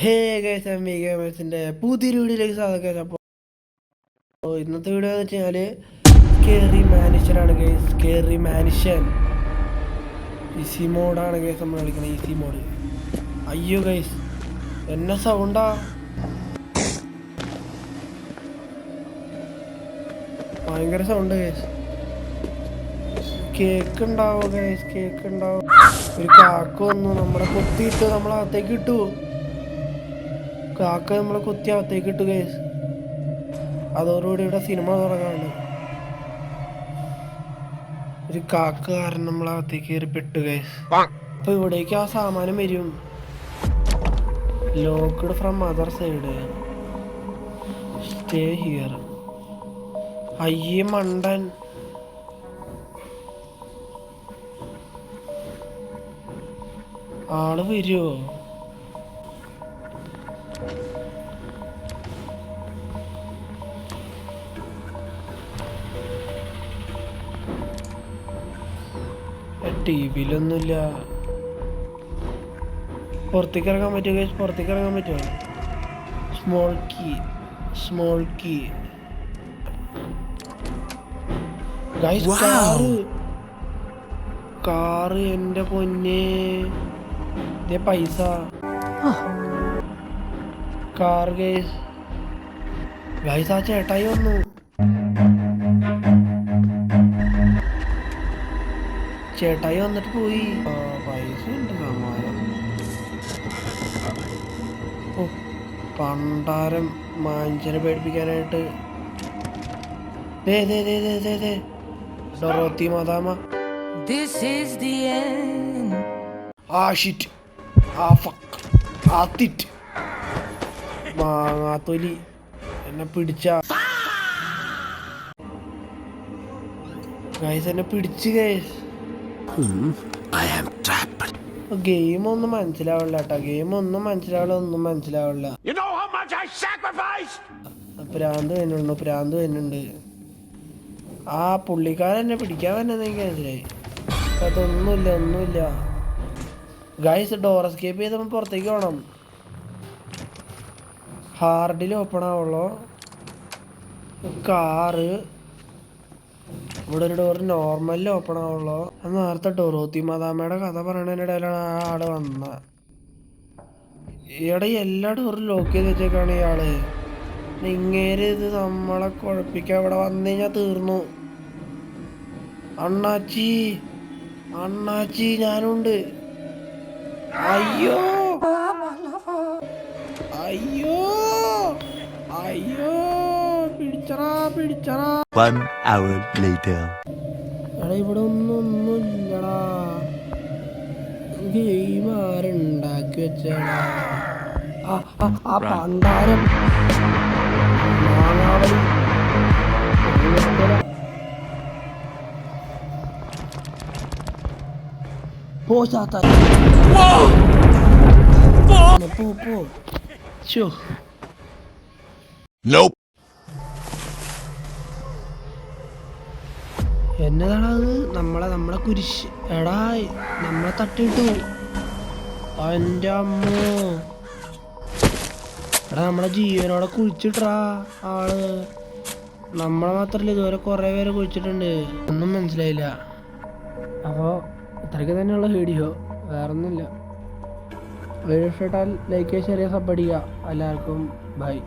ഹേ guys, M V ഗെയിമേഴ്സിൻ്റെ പുതിയൊരു വീഡിയോയിലേക്ക് സ്വാഗതം. അപ്പോൾ ഇന്നത്തെ വീഡിയോ എന്ന് വെച്ച് കഴിഞ്ഞാൽ സ്കേറി മാനുഷ്യനാണ് ഗൈസ്. സ്കേറി മാനുഷ്യൻ ഈസി മോഡാണ് ഗൈസ് നമ്മൾ കളിക്കുന്നത്. Easy mode. അയ്യോ ഗൈസ്, എന്നെ സൗണ്ടാ. ഭയങ്കര സൗണ്ട് ഗൈസ്. കേക്ക് ഉണ്ടാവോ ഗൈസ്? കേക്ക് ഉണ്ടാവും. ഒരു കാക്ക വന്നു നമ്മളെ കൊത്തിയിട്ട് നമ്മളകത്തേക്ക് ഇട്ടു. കാക്ക നമ്മളെ കുത്തി അകത്തേക്ക് ഇട്ടു ഗൈസ്. അതോടുകൂടി ഇവിടെ സിനിമ തുടങ്ങാണ്ട്. ഒരു കാക്ക കാരണം നമ്മളകത്തേക്ക് കയറി പെട്ടു ഗൈസ്. അപ്പൊ ഇവിടേക്ക് ആ സാമാനം വരും. Locked from other side, stay here. അയ്യേ മണ്ടൻ. ആള് വരുവോ? ടി വിയിലൊന്നുമില്ല. പുറത്തേക്ക് ഇറങ്ങാൻ പറ്റുമോ ഗൈസ്? പുറത്തേക്ക് ഇറങ്ങാൻ പറ്റുമോ? Small key guys. കാറ് എന്റെ പൊന്നെ. ഇതേ പൈസ. Car guys. ഗൈസ് ആ ചേട്ടായി വന്നു. ചേട്ടായി വന്നിട്ട് പോയി. പൈസ ഉണ്ട് സമ്മാനം. ഓ പണ്ടാരം മാഞ്ചനെ പേടിപ്പിക്കാനായിട്ട്. ഡൊറോത്തി മദാമ. മാങ്ങാത്തൊലി എന്നെ പിടിച്ച ഗൈസ്. എന്നെ പിടിച്ച് ഗൈസ്. ഗെയിം ഒന്നും മനസ്സിലാവില്ല കേട്ടോ. ഗെയിം ഒന്നും മനസ്സിലാവില്ല. പ്രാന്ത് വരുന്നുണ്ട്. ആ പുള്ളിക്കാരൻ എന്നെ പിടിക്കാൻ വരുന്നത് എനിക്ക് മനസ്സിലായി. ഒന്നുമില്ല ഗൈസ്. ഡോർ എസ്കേപ്പ് ചെയ്ത് നമ്മൾ പുറത്തേക്ക് പോകണം. ഹാർഡിൽ ഓപ്പൺ ആവുള്ളൂ. കാറ് ഇവിടെ ഒരു ഡോർ നോർമലിൽ ഓപ്പൺ ആവുള്ളൂ. നേരത്തെ ഡൊറോത്തി മദാമയുടെ കഥ പറയണതിൻ്റെ ഇടയിലാണ് ആ ആള് വന്ന. ഈയിടെ എല്ലാ ഡോറും ലോക്ക് ചെയ്ത് വെച്ചേക്കാണ് ഇയാള്. ഇങ്ങേര് ഇത് നമ്മളെ കുഴപ്പിക്കാൻ ഇവിടെ വന്നു കഴിഞ്ഞാൽ തീർന്നു. അണ്ണാച്ചി ഞാനുണ്ട്. അയ്യോ പിടിച്ചറാ. ഇവിടെ ഒന്നുമില്ലടാ. ഗെയിം ആരുണ്ടാക്കി വെച്ചാടാ? ആ പണ്ടാരം മാങ്ങാവലി. പോ എന്നതാണ് അത്? നമ്മളെ കുരിശ്. എടാ നമ്മളെ തട്ടിട്ടു. എൻ്റെ അമ്മോ. എടാ നമ്മളെ ജീവനോടെ കുഴിച്ചിട്ടാ ആള്. നമ്മളെ മാത്രല്ല, ഇതുവരെ കുറെ പേരെ കുഴിച്ചിട്ടുണ്ട്. ഒന്നും മനസ്സിലായില്ല. അപ്പോൾ ഇത്രയ്ക്ക് തന്നെയുള്ള വീഡിയോ, വേറൊന്നുമില്ല. വീഡിയോ ഇഷ്ടപ്പെട്ടാൽ ലൈക്ക് ചെയ്യുക, ഷെയർ ചെയ്യുക, സബ് അടിക്കുക. എല്ലാവർക്കും ബൈ.